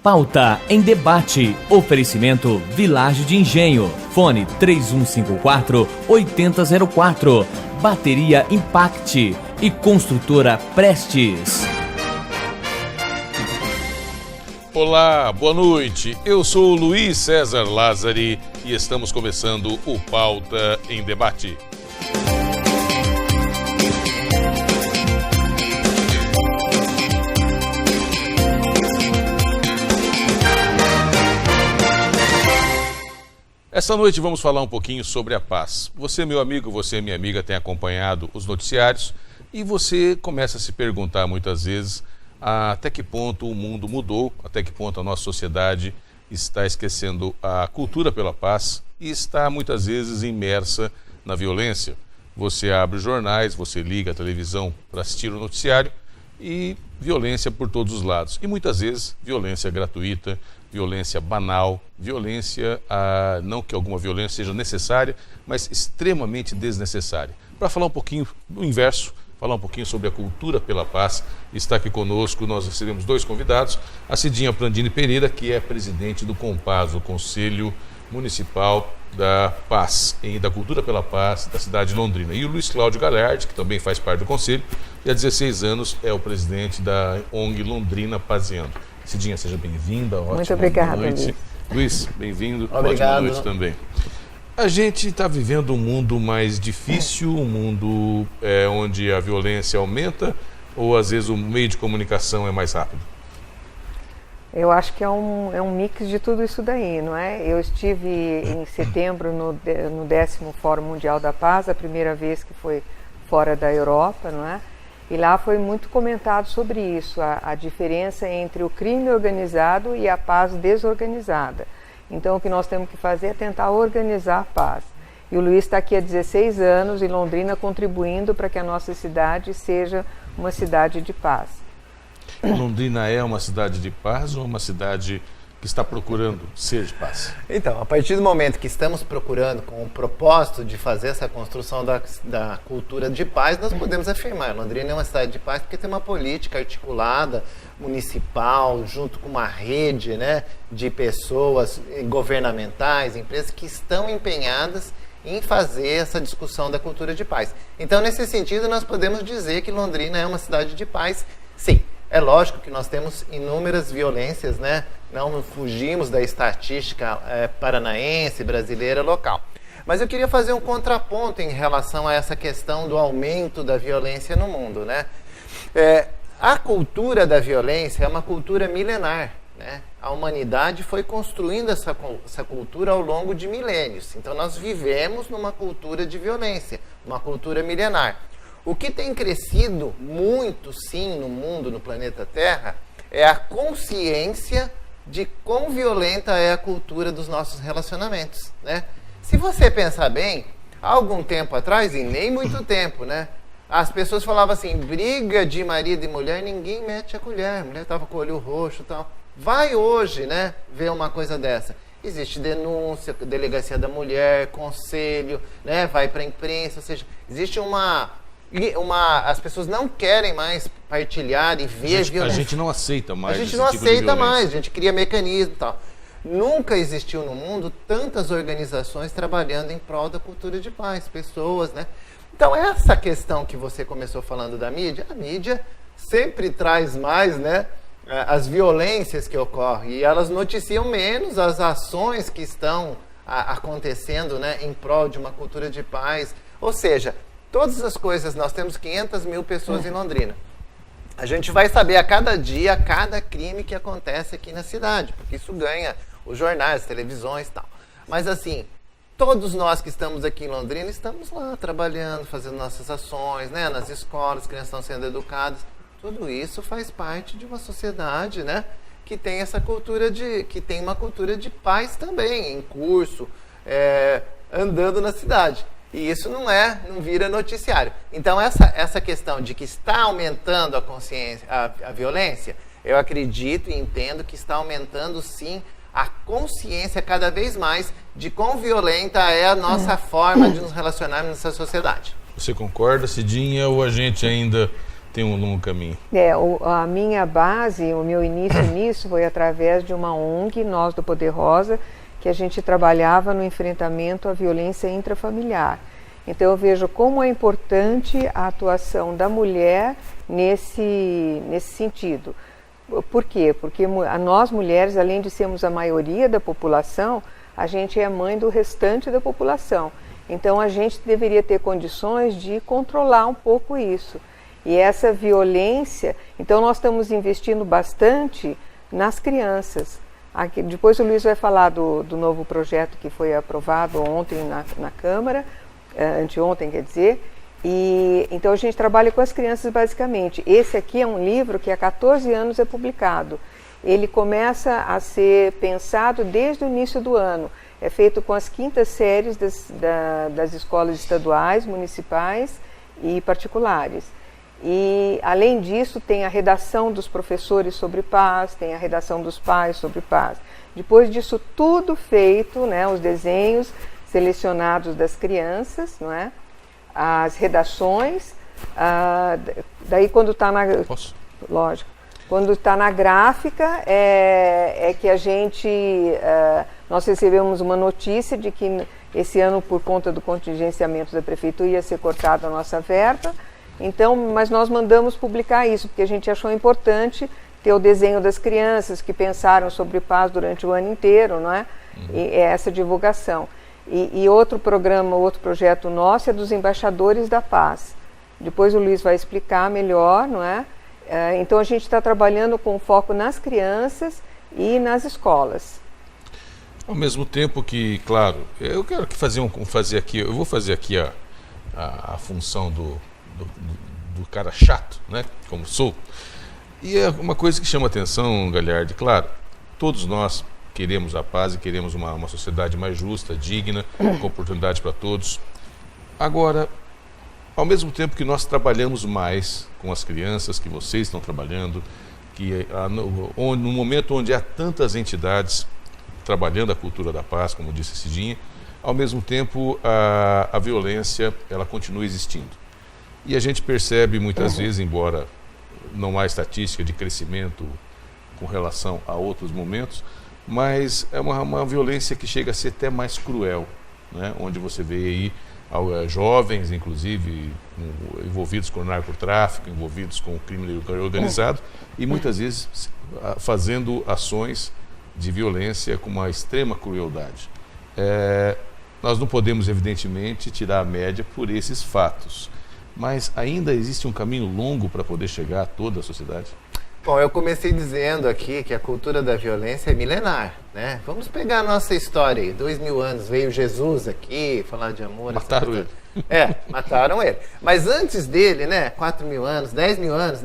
Pauta em debate. Oferecimento Vilagem de Engenho. Fone 3154-8004. Bateria Impact e Construtora Prestes. Olá, boa noite. Eu sou o Luiz César Lázari e estamos começando o Pauta em Debate. Esta noite vamos falar um pouquinho sobre a paz. Você, meu amigo, você, minha amiga, tem acompanhado os noticiários e você começa a se perguntar muitas vezes até que ponto o mundo mudou, até que ponto a nossa sociedade está esquecendo a cultura pela paz e está muitas vezes imersa na violência. Você abre os jornais, você liga a televisão para assistir o noticiário e violência por todos os lados. E muitas vezes violência gratuita, violência banal, violência, não que alguma violência seja necessária, mas extremamente desnecessária. Para falar um pouquinho do inverso, falar um pouquinho sobre a cultura pela paz, está aqui conosco, nós recebemos dois convidados, a Cidinha Prandini Pereira, que é presidente do CONPAS, o Conselho Municipal da Paz, e da Cultura pela Paz da cidade de Londrina. E o Luiz Cláudio Gagliardi, que também faz parte do Conselho, e há 16 anos é o presidente da ONG Londrina Pazeando. Cidinha, seja bem-vinda, ótima Muito obrigada, noite. Luiz, bem-vindo, Obrigado. Ótima noite também. A gente está vivendo um mundo mais difícil, um mundo onde a violência aumenta, ou às vezes o meio de comunicação é mais rápido? Eu acho que é um mix de tudo isso daí, não é? Eu estive em setembro no 10º Fórum Mundial da Paz, a primeira vez que foi fora da Europa, não é? E lá foi muito comentado sobre isso, a diferença entre o crime organizado e a paz desorganizada. Então o que nós temos que fazer é tentar organizar a paz. E o Luiz está aqui há 16 anos em Londrina contribuindo para que a nossa cidade seja uma cidade de paz. Londrina é uma cidade de paz ou uma cidade que está procurando ser de paz? Então, a partir do momento que estamos procurando com o propósito de fazer essa construção da cultura de paz, nós podemos afirmar, Londrina é uma cidade de paz porque tem uma política articulada, municipal, junto com uma rede, né, de pessoas governamentais, empresas que estão empenhadas em fazer essa discussão da cultura de paz. Então, nesse sentido, nós podemos dizer que Londrina é uma cidade de paz, sim. É lógico que nós temos inúmeras violências, né? Não fugimos da estatística paranaense, brasileira, local. Mas eu queria fazer um contraponto em relação a essa questão do aumento da violência no mundo, né? A cultura da violência é uma cultura milenar, né? A humanidade foi construindo essa cultura ao longo de milênios. Então nós vivemos numa cultura de violência, uma cultura milenar. O que tem crescido muito, sim, no mundo, no planeta Terra, é a consciência de quão violenta é a cultura dos nossos relacionamentos, né? Se você pensar bem, há algum tempo atrás, e nem muito tempo, né? As pessoas falavam assim, briga de marido e mulher, ninguém mete a colher. A mulher estava com o olho roxo e tal. Vai hoje, né, ver uma coisa dessa. Existe denúncia, delegacia da mulher, conselho, né? Vai para a imprensa, ou seja, existe as pessoas não querem mais partilhar e ver violência. A gente não aceita mais. A gente não aceita mais, a gente cria mecanismo e tal. Nunca existiu no mundo tantas organizações trabalhando em prol da cultura de paz, pessoas, né? Então essa questão que você começou falando da mídia, a mídia sempre traz mais, né, as violências que ocorrem e elas noticiam menos as ações que estão acontecendo, né, em prol de uma cultura de paz. Ou seja, todas as coisas, nós temos 500 mil pessoas em Londrina. A gente vai saber a cada dia, cada crime que acontece aqui na cidade, porque isso ganha os jornais, as televisões e tal. Mas assim, todos nós que estamos aqui em Londrina, estamos lá trabalhando, fazendo nossas ações, né, nas escolas, as crianças estão sendo educadas. Tudo isso faz parte de uma sociedade, né, que tem essa cultura que tem uma cultura de paz também, em curso, andando na cidade. E isso não vira noticiário. Então essa questão de que está aumentando a consciência, a violência, eu acredito e entendo que está aumentando sim a consciência cada vez mais de quão violenta é a nossa forma de nos relacionarmos nessa sociedade. Você concorda, Cidinha, ou a gente ainda tem um longo caminho. A minha base, o meu início nisso foi através de uma ONG, Nós do Poder Rosa, que a gente trabalhava no enfrentamento à violência intrafamiliar. Então eu vejo como é importante a atuação da mulher nesse sentido. Por quê? Porque nós mulheres, além de sermos a maioria da população, a gente é mãe do restante da população. Então a gente deveria ter condições de controlar um pouco isso. E essa violência, então nós estamos investindo bastante nas crianças. Aqui, depois o Luiz vai falar do novo projeto que foi aprovado ontem na Câmara, anteontem quer dizer, e então a gente trabalha com as crianças basicamente. Esse aqui é um livro que há 14 anos é publicado. Ele começa a ser pensado desde o início do ano. É feito com as 5ª séries das escolas estaduais, municipais e particulares. E, além disso, tem a redação dos professores sobre paz, tem a redação dos pais sobre paz. Depois disso tudo feito, né, os desenhos selecionados das crianças, não é? As redações, daí quando está na... Posso? Lógico. Quando está na gráfica, é que a gente... nós recebemos uma notícia de que esse ano, por conta do contingenciamento da prefeitura, ia ser cortada a nossa verba. Então, mas nós mandamos publicar isso, porque a gente achou importante ter o desenho das crianças que pensaram sobre paz durante o ano inteiro, não é? E essa divulgação. E outro programa, outro projeto nosso é dos embaixadores da paz. Depois o Luiz vai explicar melhor, não é? Então a gente está trabalhando com foco nas crianças e nas escolas. Ao mesmo tempo que, claro, eu quero que eu vou fazer aqui a função do cara chato, né, como sou. E é uma coisa que chama atenção, Gagliardi, claro, todos nós queremos a paz e queremos uma sociedade mais justa, digna, com oportunidade para todos. Agora, ao mesmo tempo que nós trabalhamos mais com as crianças, que vocês estão trabalhando, que no momento onde há tantas entidades trabalhando a cultura da paz, como disse Cidinha, ao mesmo tempo a violência ela continua existindo. E a gente percebe muitas vezes, embora não há estatística de crescimento com relação a outros momentos, mas é uma violência que chega a ser até mais cruel, né? Onde você vê aí jovens, inclusive, envolvidos com narcotráfico, envolvidos com o crime organizado, e muitas vezes fazendo ações de violência com uma extrema crueldade. Nós não podemos, evidentemente, tirar a média por esses fatos. Mas ainda existe um caminho longo para poder chegar a toda a sociedade? Bom, eu comecei dizendo aqui que a cultura da violência é milenar, né? Vamos pegar a nossa história aí. 2000 anos, veio Jesus aqui, falar de amor. Mataram ele. Mataram ele. Mas antes dele, né, 4.000 anos, 10.000 anos,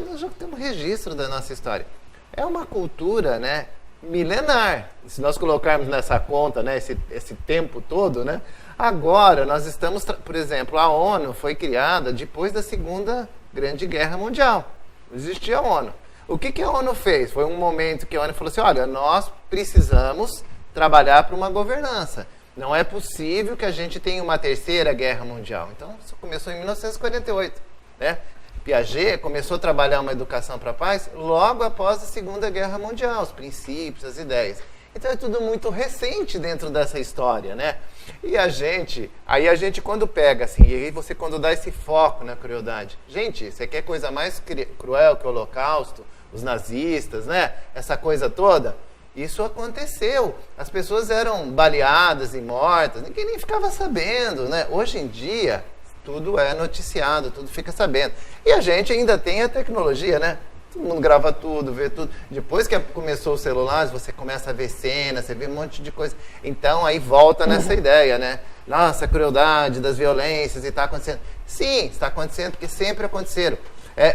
nós já temos registro da nossa história. É uma cultura, né, milenar. Se nós colocarmos nessa conta, né, esse tempo todo, né, agora nós estamos, por exemplo, a ONU foi criada depois da Segunda Grande Guerra Mundial. Não existia a ONU. O que a ONU fez? Foi um momento que a ONU falou assim, olha, nós precisamos trabalhar para uma governança. Não é possível que a gente tenha uma terceira guerra mundial. Então, isso começou em 1948, né? Piaget começou a trabalhar uma educação para a paz logo após a Segunda Guerra Mundial, os princípios, as ideias. Então, é tudo muito recente dentro dessa história, né? E a gente quando pega, assim, e aí você quando dá esse foco na crueldade, gente, você quer coisa mais cruel que o Holocausto, os nazistas, né? Essa coisa toda, isso aconteceu. As pessoas eram baleadas e mortas, ninguém nem ficava sabendo, né? Hoje em dia, tudo é noticiado, tudo fica sabendo. E a gente ainda tem a tecnologia, né? Todo mundo grava tudo, vê tudo. Depois que começou os celulares, você começa a ver cenas, você vê um monte de coisa. Então, aí volta nessa ideia, né? Nossa, a crueldade das violências e está acontecendo. Sim, está acontecendo porque sempre aconteceram.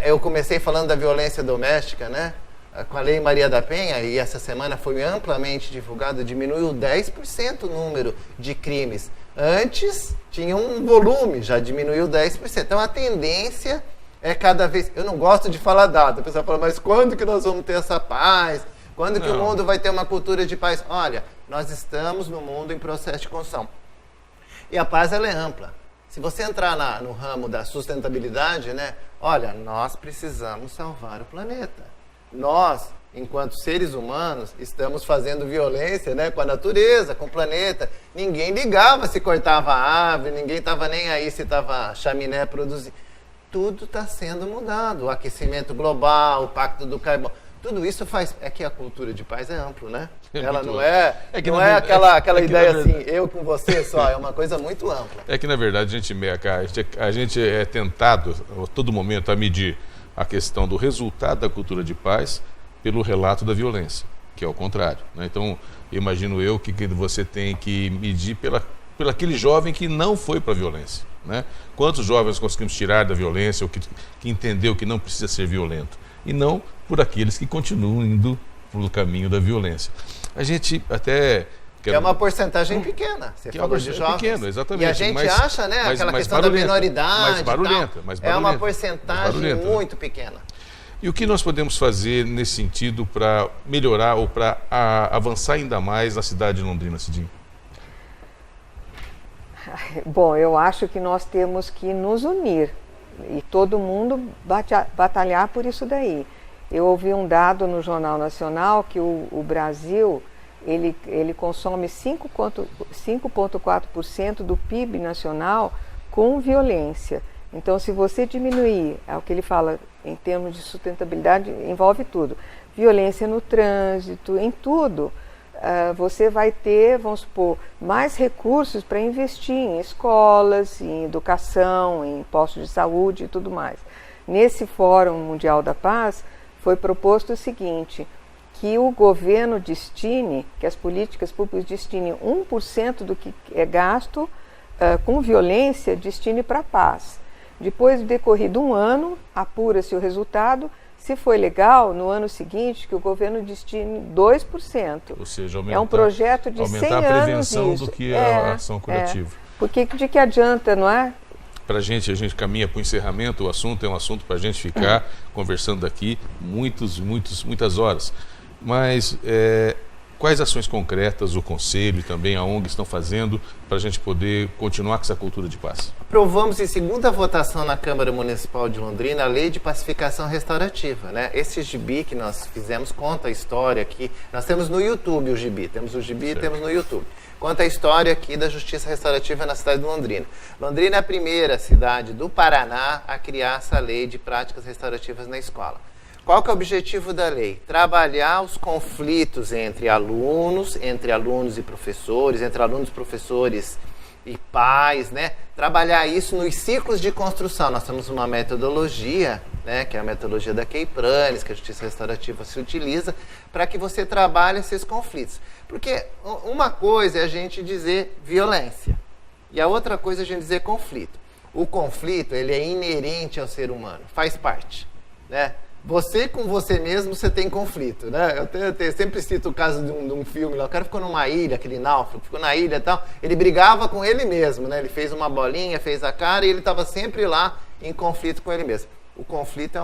Eu comecei falando da violência doméstica, né? Com a Lei Maria da Penha, e essa semana foi amplamente divulgada, diminuiu 10% o número de crimes. Antes, tinha um volume, já diminuiu 10%. Então, a tendência é cada vez... Eu não gosto de falar data. O pessoal fala, mas quando que nós vamos ter essa paz? Quando que o mundo vai ter uma cultura de paz? Olha, nós estamos no mundo em processo de construção. E a paz, ela é ampla. Se você entrar no ramo da sustentabilidade, né? Olha, nós precisamos salvar o planeta. Nós, enquanto seres humanos, estamos fazendo violência, né, com a natureza, com o planeta. Ninguém ligava se cortava a árvore, ninguém estava nem aí se estava chaminé produzindo. Tudo está sendo mudado. O aquecimento global, o pacto do carbono. Tudo isso faz... É que a cultura de paz é amplo, né? Ela não é, aquela ideia assim, eu com você só, é uma coisa muito ampla. É que, na verdade, a gente é tentado, a todo momento, a medir a questão do resultado da cultura de paz pelo relato da violência, que é o contrário, né? Então, imagino eu que você tem que medir pelo aquele jovem que não foi para a violência, né? Quantos jovens conseguimos tirar da violência, ou que entendeu que não precisa ser violento, e não por aqueles que continuam indo pelo caminho da violência. A gente até... É uma porcentagem pequena, você falou de jovens. Pequeno, exatamente. E a gente acha, né, aquela questão da minoridade mais barulhenta, é uma porcentagem muito pequena. E o que nós podemos fazer nesse sentido para melhorar ou para avançar ainda mais na cidade de Londrina, Cidinha? Bom, eu acho que nós temos que nos unir e todo mundo batalhar por isso daí. Eu ouvi um dado no Jornal Nacional que o Brasil, ele consome 5,4% do PIB nacional com violência. Então, se você diminuir, é o que ele fala em termos de sustentabilidade, envolve tudo. Violência no trânsito, em tudo. Você vai ter, vamos supor, mais recursos para investir em escolas, em educação, em postos de saúde e tudo mais. Nesse Fórum Mundial da Paz, foi proposto o seguinte, que o governo destine, que as políticas públicas destinem 1% do que é gasto com violência, destine para a paz. Depois de decorrido um ano, apura-se o resultado. Se foi legal, no ano seguinte, que o governo destine 2%. Ou seja, é um projeto de 100 anos. Aumentar a prevenção do que a ação curativa. Porque de que adianta, não é? Para a gente caminha para o encerramento, o assunto é um assunto para a gente ficar conversando aqui muitas horas. Mas quais ações concretas o Conselho e também a ONG estão fazendo para a gente poder continuar com essa cultura de paz? Aprovamos em segunda votação na Câmara Municipal de Londrina a Lei de Pacificação Restaurativa, né? Esse gibi que nós fizemos conta a história aqui. Nós temos no YouTube o gibi, temos e temos no YouTube. Conta a história aqui da Justiça Restaurativa na cidade de Londrina. Londrina é a primeira cidade do Paraná a criar essa lei de práticas restaurativas na escola. Qual que é o objetivo da lei? Trabalhar os conflitos entre alunos e professores, entre alunos, professores e pais, né? Trabalhar isso nos ciclos de construção. Nós temos uma metodologia, né, que é a metodologia da Kay Pranes, que a Justiça Restaurativa se utiliza, para que você trabalhe esses conflitos. Porque uma coisa é a gente dizer violência, e a outra coisa é a gente dizer conflito. O conflito, ele é inerente ao ser humano, faz parte, né? Você com você mesmo, você tem conflito, né? Eu sempre cito o caso de um filme lá, o cara ficou numa ilha, aquele náufrago, ficou na ilha e tal, ele brigava com ele mesmo, né? Ele fez uma bolinha, fez a cara e ele estava sempre lá em conflito com ele mesmo. O conflito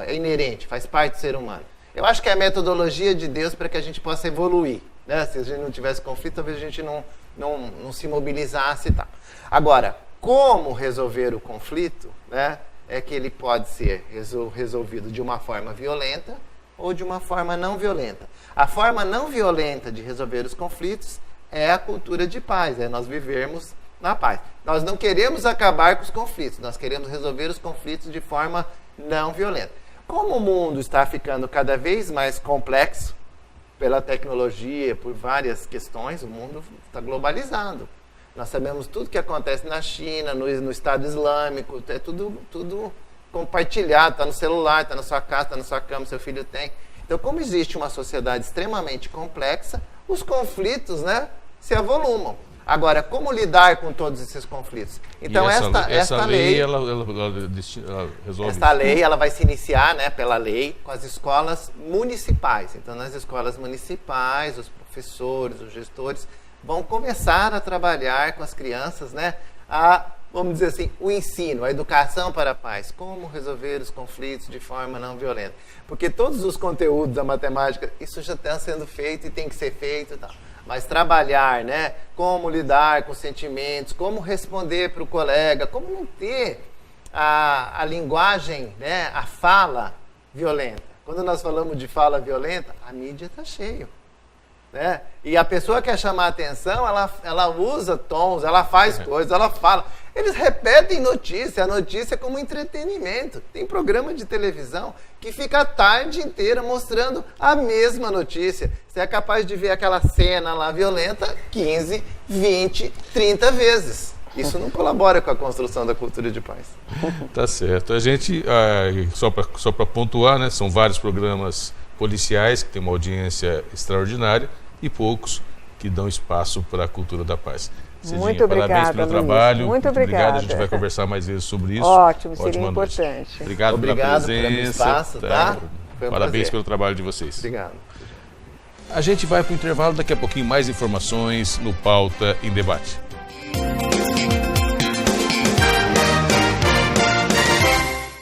é inerente, faz parte do ser humano. Eu acho que é a metodologia de Deus para que a gente possa evoluir, né? Se a gente não tivesse conflito, talvez a gente não se mobilizasse e tal. Agora, como resolver o conflito, né? É que ele pode ser resolvido de uma forma violenta ou de uma forma não violenta. A forma não violenta de resolver os conflitos é a cultura de paz, é nós vivermos na paz. Nós não queremos acabar com os conflitos, nós queremos resolver os conflitos de forma não violenta. Como o mundo está ficando cada vez mais complexo, pela tecnologia, por várias questões, o mundo está globalizado. Nós sabemos tudo que acontece na China, no Estado Islâmico, é tudo compartilhado, está no celular, está na sua casa, está na sua cama, seu filho tem. Então, como existe uma sociedade extremamente complexa, os conflitos, né, se avolumam. Agora, como lidar com todos esses conflitos? Então, essa lei ela resolve. Esta lei ela vai se iniciar, né, pela lei com as escolas municipais. Então, nas escolas municipais, os professores, os gestores vão começar a trabalhar com as crianças, né, vamos dizer assim, o ensino, a educação para a paz, como resolver os conflitos de forma não violenta. Porque todos os conteúdos da matemática, isso já está sendo feito e tem que ser feito e tal. mas trabalhar, né? Como lidar com sentimentos, como responder para o colega, como não ter a linguagem, né? A fala violenta. Quando nós falamos de fala violenta, a mídia está cheia. Né? E a pessoa quer chamar a atenção, ela usa tons, ela faz coisas, ela fala. Eles repetem notícia, a notícia é como entretenimento. Tem programa de televisão que fica a tarde inteira mostrando a mesma notícia. Você é capaz de ver aquela cena lá violenta 15, 20, 30 vezes. Isso não colabora com a construção da cultura de paz. Tá certo. A gente, só para pontuar, né, são vários programas policiais que têm uma audiência extraordinária e poucos que dão espaço para a cultura da paz. Cidinha, muito obrigada, parabéns pelo Luiz. trabalho. Muito obrigada. A gente vai conversar mais vezes sobre isso. Ótimo, seria Ótima importante. Noite. Obrigado pela presença. Pelo espaço, tá? Foi um Parabéns prazer. pelo trabalho de vocês. Obrigado. A gente vai para o intervalo, daqui a pouquinho mais informações no Pauta em Debate.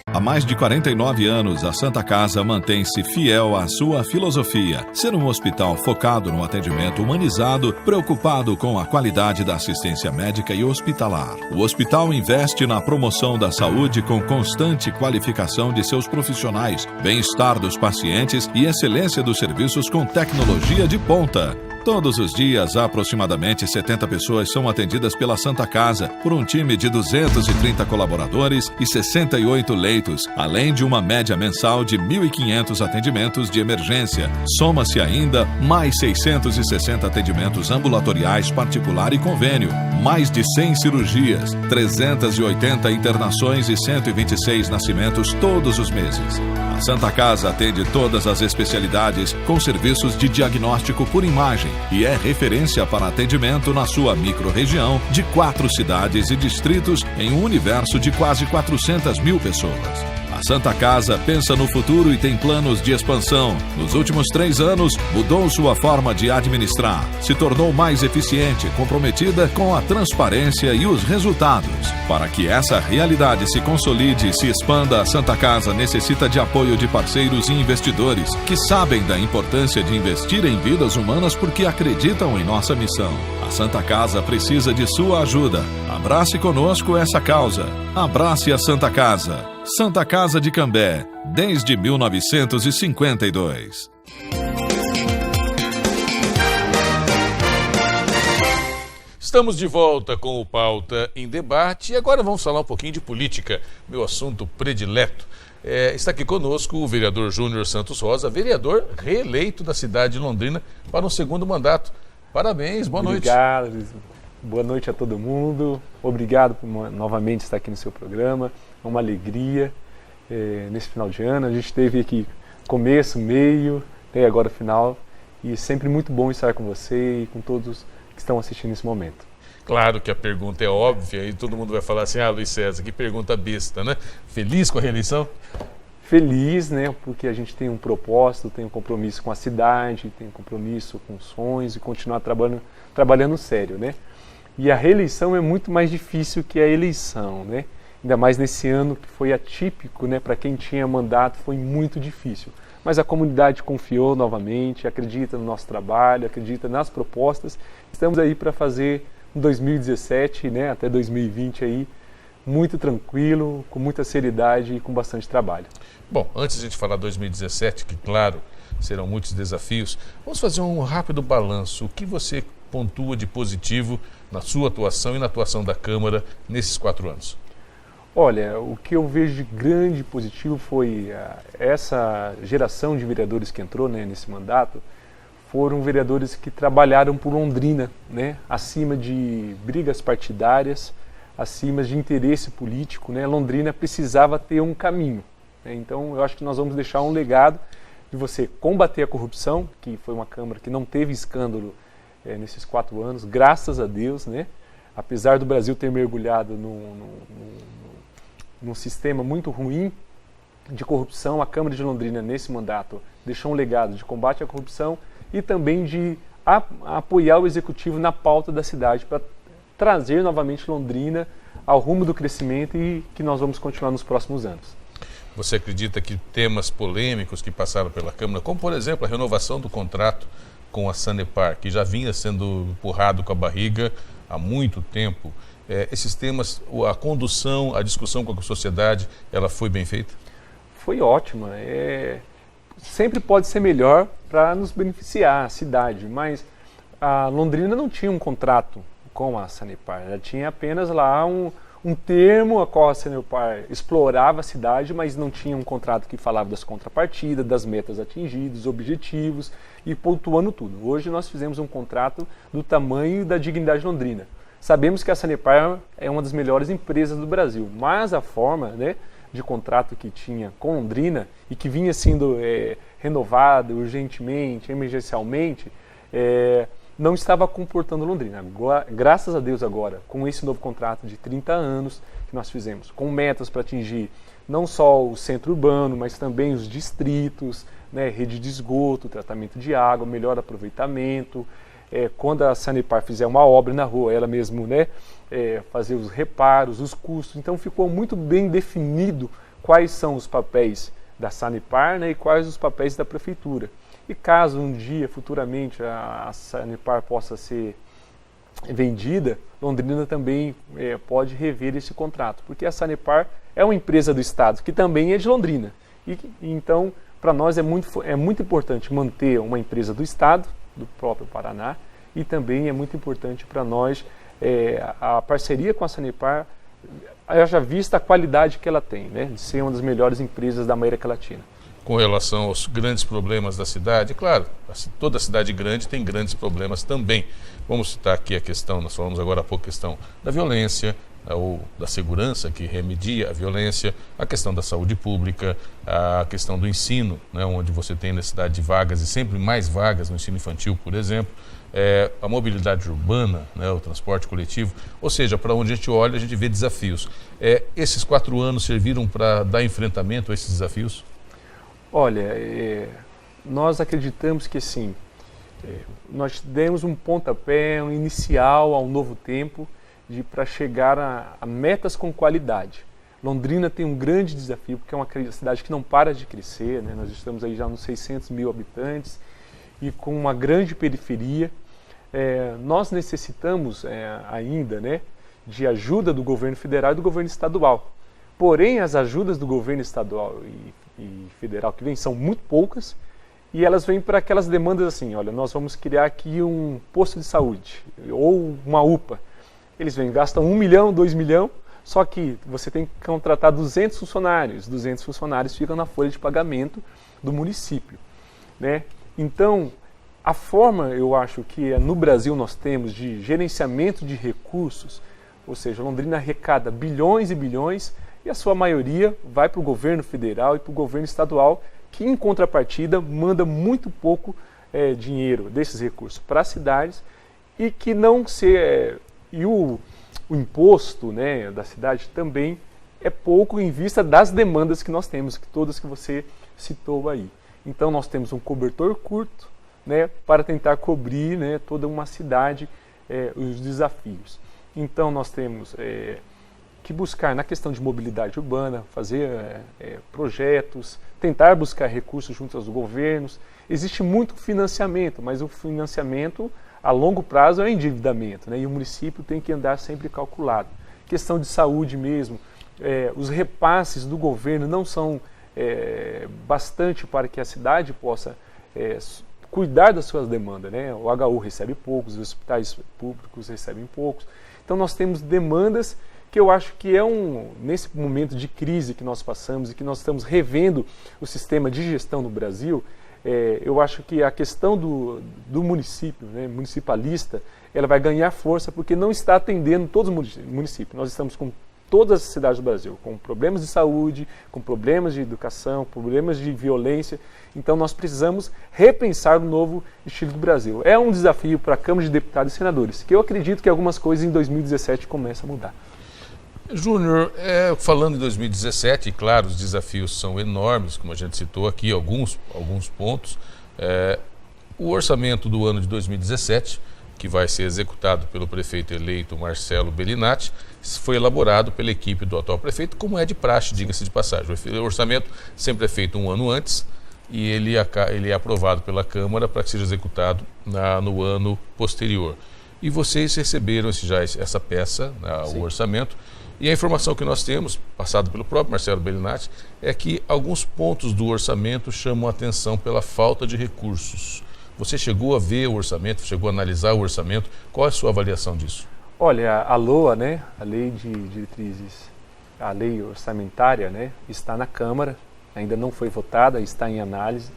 Há mais de 49 anos, a Santa Casa mantém-se fiel à sua filosofia, ser um hospital focado no atendimento humanizado, preocupado com a qualidade da assistência médica e hospitalar. O hospital investe na promoção da saúde com constante qualificação de seus profissionais, bem-estar dos pacientes e excelência dos serviços com tecnologia de ponta. Todos os dias, aproximadamente 70 pessoas são atendidas pela Santa Casa, por um time de 230 colaboradores e 68 leitos, além de uma média mensal de 1.500 atendimentos de emergência. Soma-se ainda mais 660 atendimentos ambulatoriais particular e convênio, mais de 100 cirurgias, 380 internações e 126 nascimentos todos os meses. A Santa Casa atende todas as especialidades com serviços de diagnóstico por imagem e é referência para atendimento na sua microrregião de 4 cidades e distritos em um universo de quase 400 mil pessoas. A Santa Casa pensa no futuro e tem planos de expansão. Nos últimos 3 anos, mudou sua forma de administrar, se tornou mais eficiente, comprometida com a transparência e os resultados. Para que essa realidade se consolide e se expanda, a Santa Casa necessita de apoio de parceiros e investidores que sabem da importância de investir em vidas humanas porque acreditam em nossa missão. A Santa Casa precisa de sua ajuda. Abrace conosco essa causa. Abrace a Santa Casa. Santa Casa de Cambé, desde 1952. Estamos de volta com o Pauta em Debate e agora vamos falar um pouquinho de política, meu assunto predileto. Está aqui conosco o vereador Júnior Santos Rosa, vereador reeleito da cidade de Londrina para um 2º mandato. Parabéns, boa noite. Obrigado, Luiz. Boa noite a todo mundo. Obrigado por novamente estar aqui no seu programa. É uma alegria nesse final de ano. A gente teve aqui começo, meio, e agora final. E sempre muito bom estar com você e com todos que estão assistindo nesse momento. Claro que a pergunta é óbvia e todo mundo vai falar assim, Luiz César, que pergunta besta, né? Feliz com a reeleição? Feliz, né? Porque a gente tem um propósito, tem um compromisso com a cidade, tem um compromisso com sonhos e continuar trabalhando sério, né? E a reeleição é muito mais difícil que a eleição, né? Ainda mais nesse ano que foi atípico, né? Para quem tinha mandato foi muito difícil. Mas a comunidade confiou novamente, acredita no nosso trabalho, acredita nas propostas. Estamos aí para fazer um 2017, né? Até 2020 aí, muito tranquilo, com muita seriedade e com bastante trabalho. Bom, antes de a gente falar 2017, que claro, serão muitos desafios, vamos fazer um rápido balanço. O que você pontua de positivo na sua atuação e na atuação da Câmara nesses 4 anos? Olha, o que eu vejo de grande positivo foi essa geração de vereadores que entrou, né, nesse mandato, foram vereadores que trabalharam por Londrina, né, acima de brigas partidárias, acima de interesse político, né. Londrina precisava ter um caminho, né, então eu acho que nós vamos deixar um legado de você combater a corrupção, que foi uma Câmara que não teve escândalo nesses 4 anos, graças a Deus, né, apesar do Brasil ter mergulhado num sistema muito ruim de corrupção, a Câmara de Londrina, nesse mandato, deixou um legado de combate à corrupção e também de apoiar o Executivo na pauta da cidade para trazer novamente Londrina ao rumo do crescimento e que nós vamos continuar nos próximos anos. Você acredita que temas polêmicos que passaram pela Câmara, como por exemplo a renovação do contrato com a Sanepar, que já vinha sendo empurrado com a barriga há muito tempo, esses temas, a condução, a discussão com a sociedade, ela foi bem feita? Foi ótima. Sempre pode ser melhor para nos beneficiar, a cidade, mas a Londrina não tinha um contrato com a Sanepar, ela tinha apenas lá um termo a qual a Sanepar explorava a cidade, mas não tinha um contrato que falava das contrapartidas, das metas atingidas, objetivos e pontuando tudo. Hoje nós fizemos um contrato do tamanho da dignidade londrina. Sabemos que a Sanepar é uma das melhores empresas do Brasil, mas a forma, né, de contrato que tinha com Londrina e que vinha sendo renovada urgentemente, emergencialmente, não estava comportando Londrina. Graças a Deus agora, com esse novo contrato de 30 anos que nós fizemos, com metas para atingir não só o centro urbano, mas também os distritos, né, rede de esgoto, tratamento de água, melhor aproveitamento. Quando a Sanepar fizer uma obra na rua, ela mesmo, né, fazer os reparos, os custos. Então ficou muito bem definido quais são os papéis da Sanepar, né, e quais os papéis da Prefeitura. E caso um dia, futuramente, a Sanepar possa ser vendida, Londrina também pode rever esse contrato, porque a Sanepar é uma empresa do Estado, que também é de Londrina. Então, para nós é muito importante manter uma empresa do Estado, do próprio Paraná, e também é muito importante para nós a parceria com a Sanepar, haja vista a qualidade que ela tem, né, de ser uma das melhores empresas da América Latina. Com relação aos grandes problemas da cidade, claro, toda cidade grande tem grandes problemas também. Vamos citar aqui a questão, nós falamos agora há pouco, a questão da violência, ou da segurança que remedia à violência, a questão da saúde pública, a questão do ensino, né, onde você tem necessidade de vagas e sempre mais vagas no ensino infantil, por exemplo, a mobilidade urbana, né, o transporte coletivo, ou seja, para onde a gente olha, a gente vê desafios. Esses 4 anos serviram para dar enfrentamento a esses desafios? Olha, nós acreditamos que sim, nós demos um pontapé inicial ao novo tempo para chegar a metas com qualidade. Londrina tem um grande desafio, porque é uma cidade que não para de crescer, né? Nós estamos aí já nos 600 mil habitantes e com uma grande periferia. Nós necessitamos ainda, né, de ajuda do governo federal e do governo estadual. Porém, as ajudas do governo estadual e federal que vêm são muito poucas e elas vêm para aquelas demandas assim, olha, nós vamos criar aqui um posto de saúde ou uma UPA. Eles vêm, gastam 1 milhão, 2 milhões, só que você tem que contratar 200 funcionários. 200 funcionários ficam na folha de pagamento do município, né? Então, a forma, eu acho que no Brasil nós temos de gerenciamento de recursos, ou seja, Londrina arrecada bilhões e bilhões e a sua maioria vai para o governo federal e para o governo estadual, que em contrapartida manda muito pouco dinheiro desses recursos para as cidades e que não se... E o imposto, né, da cidade também é pouco em vista das demandas que nós temos, todas que você citou aí. Então nós temos um cobertor curto, né, para tentar cobrir, né, toda uma cidade, os desafios. Então nós temos que buscar na questão de mobilidade urbana, fazer projetos, tentar buscar recursos junto aos governos. Existe muito financiamento, mas o financiamento a longo prazo é o endividamento, né? E o município tem que andar sempre calculado. Questão de saúde mesmo, os repasses do governo não são bastante para que a cidade possa cuidar das suas demandas, né? O HU recebe poucos, os hospitais públicos recebem poucos. Então nós temos demandas que eu acho que nesse momento de crise que nós passamos e que nós estamos revendo o sistema de gestão no Brasil, eu acho que a questão do município, né, municipalista, ela vai ganhar força porque não está atendendo todos os municípios. Nós estamos com todas as cidades do Brasil, com problemas de saúde, com problemas de educação, problemas de violência. Então nós precisamos repensar o novo estilo do Brasil. É um desafio para a Câmara de Deputados e Senadores, que eu acredito que algumas coisas em 2017 começam a mudar. Júnior, falando em 2017, claro, os desafios são enormes, como a gente citou aqui, alguns pontos. O orçamento do ano de 2017, que vai ser executado pelo prefeito eleito Marcelo Bellinati, foi elaborado pela equipe do atual prefeito, como é de praxe, diga-se de passagem. O orçamento sempre é feito um ano antes, e ele é aprovado pela Câmara para que seja executado no ano posterior. E vocês receberam essa peça, o orçamento, e a informação que nós temos, passado pelo próprio Marcelo Bellinati, é que alguns pontos do orçamento chamam a atenção pela falta de recursos. Você chegou a ver o orçamento, chegou a analisar o orçamento, qual é a sua avaliação disso? Olha, a LOA, né, a Lei de Diretrizes, a Lei Orçamentária, né, está na Câmara, ainda não foi votada, está em análise.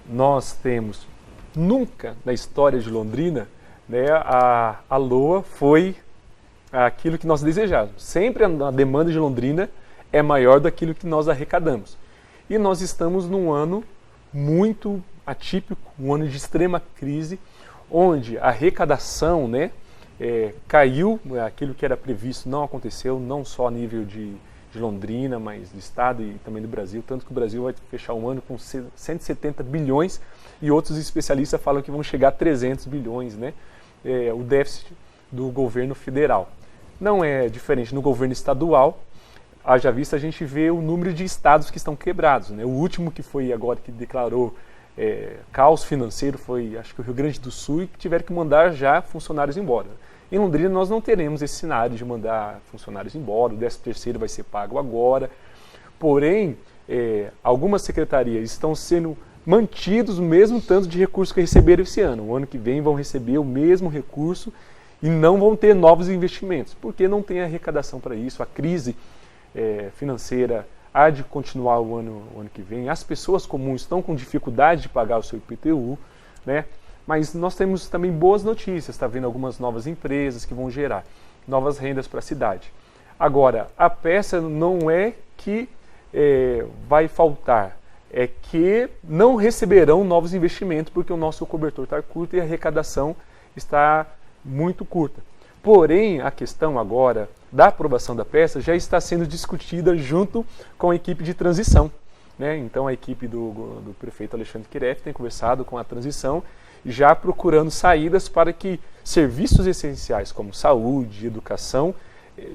Nós temos, nunca na história de Londrina, né, a LOA foi aquilo que nós desejávamos. Sempre a demanda de Londrina é maior daquilo que nós arrecadamos. E nós estamos num ano muito atípico, um ano de extrema crise, onde a arrecadação, né, caiu, aquilo que era previsto não aconteceu, não só a nível de Londrina, mas do estado e também do Brasil, tanto que o Brasil vai fechar um ano com 170 bilhões e outros especialistas falam que vão chegar a 300 bilhões, né, o déficit do governo federal. Não é diferente no governo estadual, haja vista a gente vê o número de estados que estão quebrados, né? O último que foi agora que declarou caos financeiro foi, acho que o Rio Grande do Sul, e que tiveram que mandar já funcionários embora. Em Londrina nós não teremos esse cenário de mandar funcionários embora, o 13º vai ser pago agora, porém algumas secretarias estão sendo mantidos o mesmo tanto de recursos que receberam esse ano. O ano que vem vão receber o mesmo recurso e não vão ter novos investimentos, porque não tem arrecadação para isso. A crise financeira há de continuar o ano que vem. As pessoas comuns estão com dificuldade de pagar o seu IPTU, né? Mas nós temos também boas notícias, está vendo algumas novas empresas que vão gerar novas rendas para a cidade. Agora, a peça não é que vai faltar, é que não receberão novos investimentos porque o nosso cobertor está curto e a arrecadação está muito curta. Porém, a questão agora da aprovação da peça já está sendo discutida junto com a equipe de transição, né? Então a equipe do prefeito Alexandre Quiref tem conversado com a transição, já procurando saídas para que serviços essenciais como saúde, educação,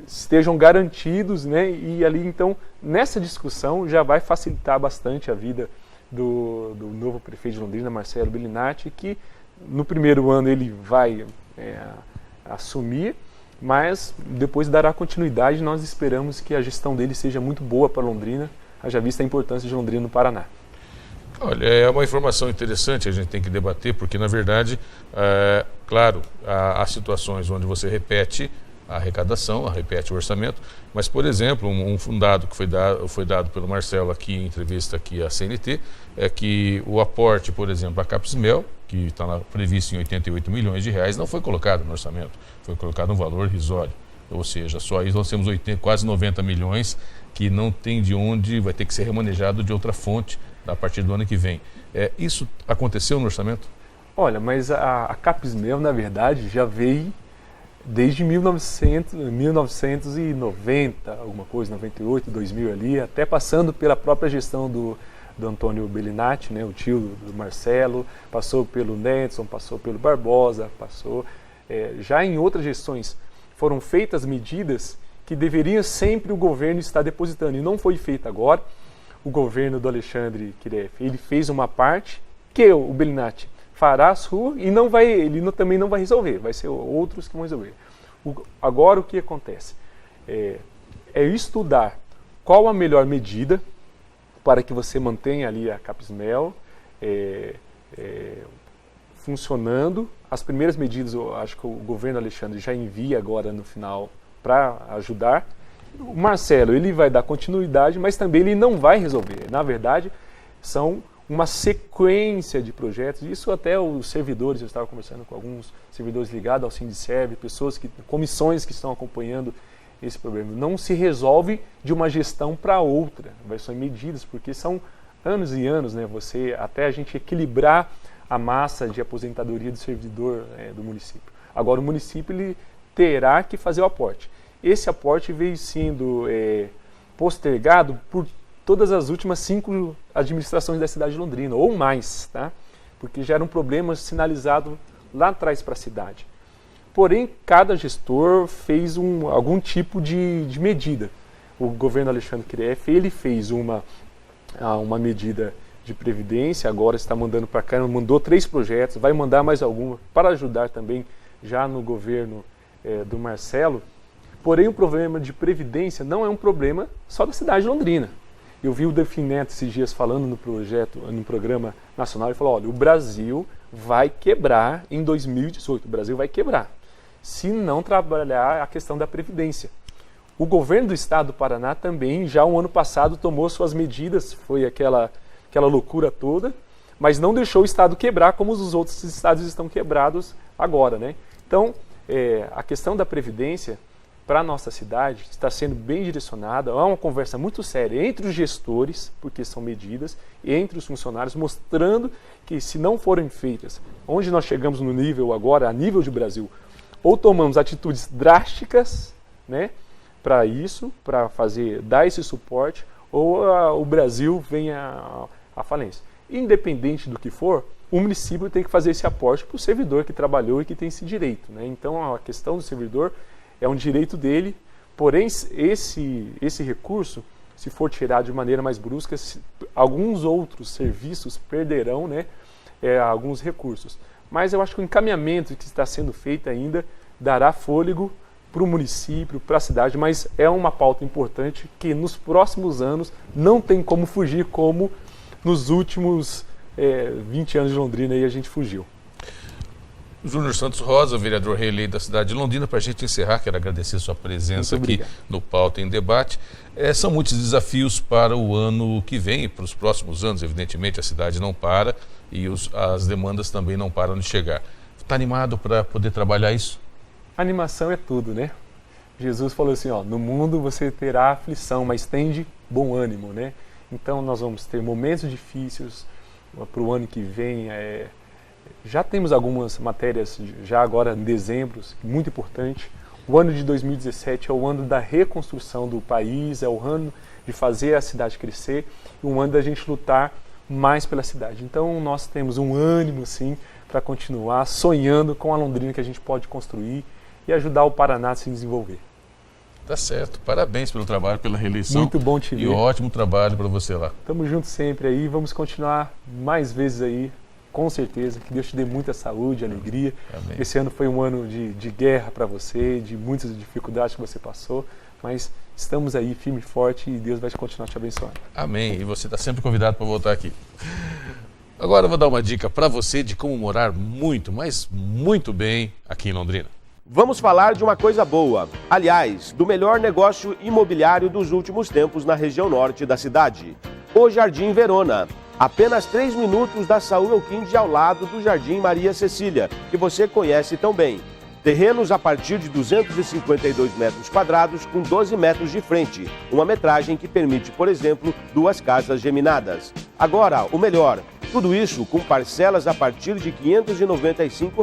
estejam garantidos, né? E ali então, nessa discussão, já vai facilitar bastante a vida do novo prefeito de Londrina, Marcelo Bellinati, que no primeiro ano ele vai assumir, mas depois dará continuidade. Nós esperamos que a gestão dele seja muito boa para Londrina, haja vista a importância de Londrina no Paraná. Olha, é uma informação interessante, a gente tem que debater, porque na verdade, claro, há situações onde você repete a arrecadação, repete o orçamento, mas, por exemplo, um dado que foi dado pelo Marcelo aqui em entrevista aqui à CNT, é que o aporte, por exemplo, à Capismel, que está previsto em 88 milhões de reais, não foi colocado no orçamento, foi colocado um valor irrisório. Ou seja, só aí nós temos quase 90 milhões que não tem de onde, vai ter que ser remanejado de outra fonte a partir do ano que vem. Isso aconteceu no orçamento? Olha, mas a Capismel, na verdade, já veio desde 1990, alguma coisa, 98, 2000 ali, até passando pela própria gestão do Antônio Bellinati, né, o tio do Marcelo, passou pelo Nedson, passou pelo Barbosa, passou já em outras gestões. Foram feitas medidas que deveria sempre o governo estar depositando, e não foi feito agora. O governo do Alexandre Quiref, ele fez uma parte que o Bellinati fará a sua e ele também não vai resolver, vai ser outros que vão resolver. Agora o que acontece? É estudar qual a melhor medida para que você mantenha ali a Capismel funcionando. As primeiras medidas, eu acho que o governo Alexandre já envia agora no final para ajudar. O Marcelo, ele vai dar continuidade, mas também ele não vai resolver. Na verdade, são uma sequência de projetos, isso até os servidores, eu estava conversando com alguns servidores ligados ao Sindiserv, comissões que estão acompanhando esse problema. Não se resolve de uma gestão para outra, vai ser medidas, porque são anos e anos, né, até a gente equilibrar a massa de aposentadoria do servidor do município. Agora o município ele terá que fazer o aporte. Esse aporte veio sendo postergado por todas as últimas 5 administrações da cidade de Londrina, ou mais, tá? Porque já era um problema sinalizado lá atrás para a cidade. Porém, cada gestor fez algum tipo de medida. O governo Alexandre Quiref, ele fez uma uma medida de previdência, agora está mandando para cá, mandou 3 projetos, vai mandar mais alguma para ajudar também já no governo do Marcelo. Porém, o problema de previdência não é um problema só da cidade de Londrina. Eu vi o Delfim Neto esses dias falando no programa nacional, e falou, olha, o Brasil vai quebrar em 2018, o Brasil vai quebrar, se não trabalhar a questão da previdência. O governo do estado do Paraná também, já o ano passado, tomou suas medidas, foi aquela loucura toda, mas não deixou o estado quebrar como os outros estados estão quebrados agora, né? Então, a questão da previdência para a nossa cidade está sendo bem direcionada, há uma conversa muito séria entre os gestores, porque são medidas, e entre os funcionários, mostrando que se não forem feitas, onde nós chegamos no nível agora, a nível de Brasil, ou tomamos atitudes drásticas, né, para isso, para dar esse suporte, ou o Brasil vem à falência. Independente do que for, o município tem que fazer esse aporte para o servidor que trabalhou e que tem esse direito, né? Então, a questão do servidor é um direito dele, porém, esse recurso, se for tirado de maneira mais brusca, alguns outros serviços perderão, né, alguns recursos. Mas eu acho que o encaminhamento que está sendo feito ainda dará fôlego para o município, para a cidade, mas é uma pauta importante que nos próximos anos não tem como fugir, como nos últimos 20 anos de Londrina aí a gente fugiu. Júnior Santos Rosa, vereador reeleito da cidade de Londrina, para a gente encerrar, quero agradecer sua presença aqui no Pauta em Debate. São muitos desafios para o ano que vem e para os próximos anos, evidentemente a cidade não para e as demandas também não param de chegar. Está animado para poder trabalhar isso? Animação é tudo, né? Jesus falou assim, ó, no mundo você terá aflição, mas tende bom ânimo, né? Então nós vamos ter momentos difíceis para o ano que vem. Já temos algumas matérias, já agora em dezembro, muito importante. O ano de 2017 é o ano da reconstrução do país, é o ano de fazer a cidade crescer, e um ano da gente lutar mais pela cidade. Então nós temos um ânimo, sim, para continuar sonhando com a Londrina que a gente pode construir e ajudar o Paraná a se desenvolver. Tá certo. Parabéns pelo trabalho, pela reeleição. Muito bom te ver. E ótimo trabalho para você lá. Tamo junto sempre aí, vamos continuar mais vezes aí, com certeza. Que Deus te dê muita saúde, alegria. Amém. Esse ano foi um ano de guerra para você, de muitas dificuldades que você passou, mas estamos aí firme e forte e Deus vai continuar te abençoando. Amém. E você está sempre convidado para voltar aqui. Agora eu vou dar uma dica para você de como morar muito, mas muito bem aqui em Londrina. Vamos falar de uma coisa boa, aliás, do melhor negócio imobiliário dos últimos tempos na região norte da cidade, o Jardim Verona. Apenas 3 minutos da Saúl Elquinde ao lado do Jardim Maria Cecília, que você conhece tão bem. Terrenos a partir de 252 metros quadrados com 12 metros de frente, uma metragem que permite, por exemplo, 2 casas geminadas. Agora, o melhor, tudo isso com parcelas a partir de R$ 595.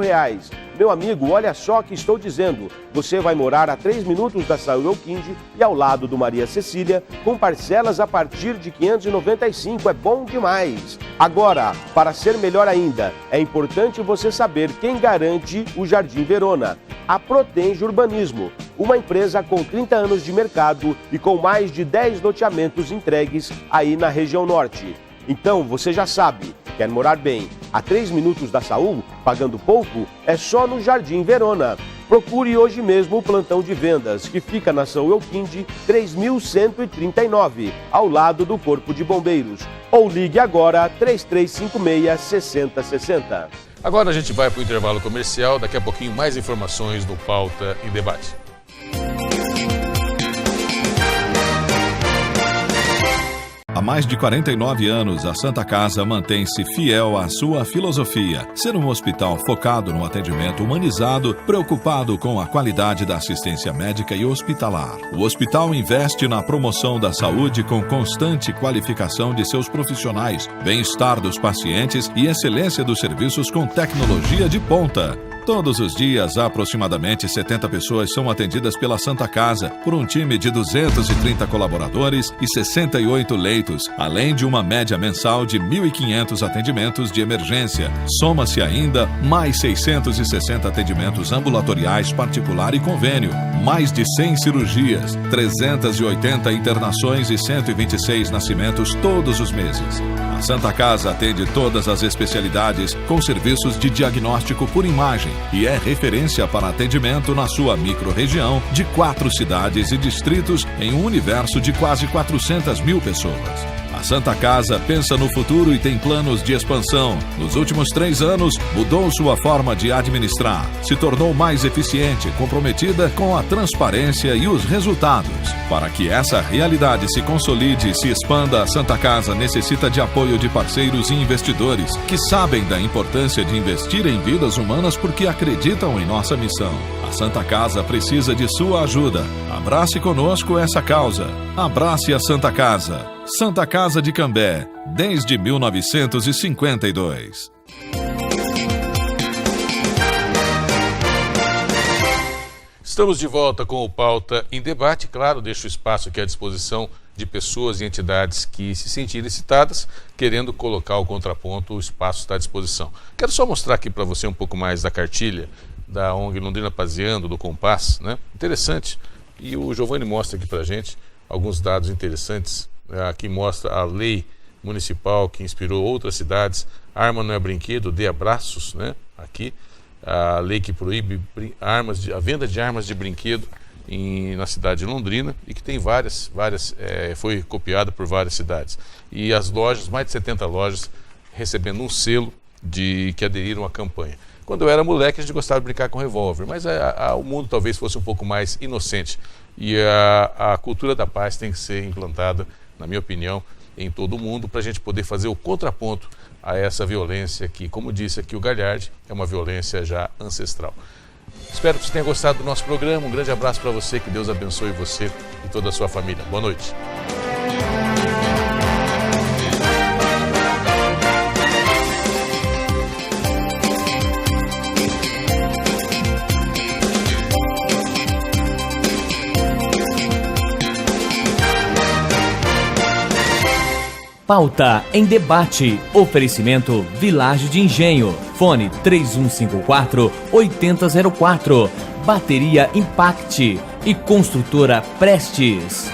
Meu amigo, olha só o que estou dizendo. Você vai morar a 3 minutos da Saúl Elquinde e ao lado do Maria Cecília, com parcelas a partir de R$ 595. É bom demais. Agora, para ser melhor ainda, é importante você saber quem garante o Jardim Verona. A Protenge Urbanismo, uma empresa com 30 anos de mercado e com mais de 10 loteamentos entregues aí na região norte. Então, você já sabe, quer morar bem a 3 minutos da Saúl, pagando pouco? É só no Jardim Verona. Procure hoje mesmo o plantão de vendas, que fica na Saúl Elquinde 3139, ao lado do Corpo de Bombeiros. Ou ligue agora 3356-6060. Agora a gente vai para o intervalo comercial, daqui a pouquinho mais informações do Pauta em Debate. Há mais de 49 anos, a Santa Casa mantém-se fiel à sua filosofia, ser um hospital focado no atendimento humanizado, preocupado com a qualidade da assistência médica e hospitalar. O hospital investe na promoção da saúde com constante qualificação de seus profissionais, bem-estar dos pacientes e excelência dos serviços com tecnologia de ponta. Todos os dias, aproximadamente 70 pessoas são atendidas pela Santa Casa, por um time de 230 colaboradores e 68 leitos, além de uma média mensal de 1.500 atendimentos de emergência. Soma-se ainda mais 660 atendimentos ambulatoriais, particular e convênio, mais de 100 cirurgias, 380 internações e 126 nascimentos todos os meses. A Santa Casa atende todas as especialidades com serviços de diagnóstico por imagem e é referência para atendimento na sua microrregião de 4 cidades e distritos em um universo de quase 400 mil pessoas. A Santa Casa pensa no futuro e tem planos de expansão. Nos últimos 3 anos, mudou sua forma de administrar, se tornou mais eficiente, comprometida com a transparência e os resultados. Para que essa realidade se consolide e se expanda, a Santa Casa necessita de apoio de parceiros e investidores que sabem da importância de investir em vidas humanas porque acreditam em nossa missão. A Santa Casa precisa de sua ajuda. Abrace conosco essa causa. Abrace a Santa Casa. Santa Casa de Cambé, desde 1952. Estamos de volta com o Pauta em Debate. Claro, deixo o espaço aqui à disposição de pessoas e entidades que se sentirem citadas, querendo colocar o contraponto, o espaço está à disposição. Quero só mostrar aqui para você um pouco mais da cartilha da ONG Londrina Paseando, do Compass, né? Interessante. E o Giovanni mostra aqui para a gente alguns dados interessantes. Aqui mostra a lei municipal que inspirou outras cidades. Arma não é brinquedo, dê abraços, né? Aqui a lei que proíbe a venda de armas de brinquedo na cidade de Londrina e que tem várias foi copiada por várias cidades. E as lojas, mais de 70 lojas, recebendo um selo que aderiram à campanha. Quando eu era moleque, a gente gostava de brincar com revólver, mas o mundo talvez fosse um pouco mais inocente. E a cultura da paz tem que ser implantada, na minha opinião, em todo o mundo, para a gente poder fazer o contraponto a essa violência que, como disse aqui o Gagliardi, é uma violência já ancestral. Espero que você tenha gostado do nosso programa. Um grande abraço para você, que Deus abençoe você e toda a sua família. Boa noite. Pauta em Debate. Oferecimento Vilagem de Engenho. Fone 3154-8004. Bateria Impact e Construtora Prestes.